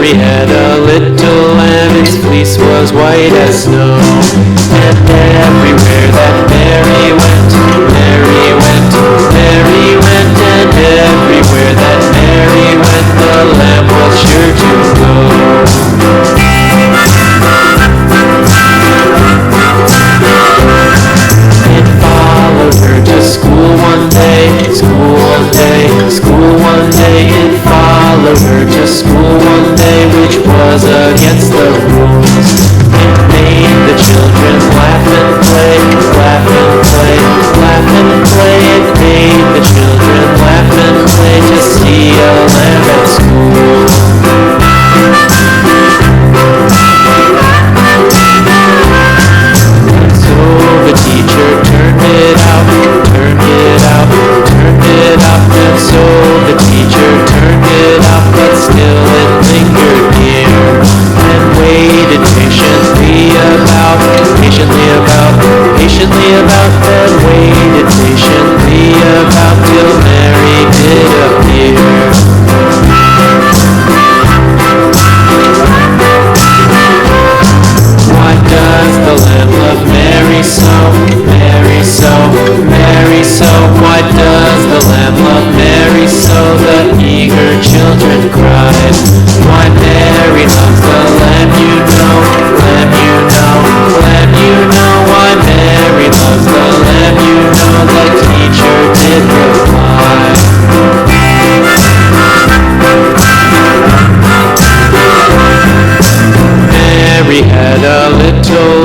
Mary had a little lamb, its fleece was white as snow. And everywhere that Mary went, Mary went, Mary went, and everywhere that Mary went, the lamb was sure to go. It followed her to school one day, school one day, school one day. It followed her to school one day, which was against the rules. It made the children laugh and play, laugh and play, laugh and play. It made the children laugh and play to see a lamb at school. So the teacher turned it out, turned it out, turned it out. And so the teacher turned it out, but still it lingered near, and waited patiently about, patiently about, patiently about, then waited patiently about till Mary did appear. Why does the Lamb love Mary so, Mary so, Mary so? Why does the Lamb love Mary so? The eager children cried. Why Mary loves the Lamb, you know, Lamb, you know, Lamb, you know. Why Mary loves the Lamb, you know, the teacher did reply. Mary had a little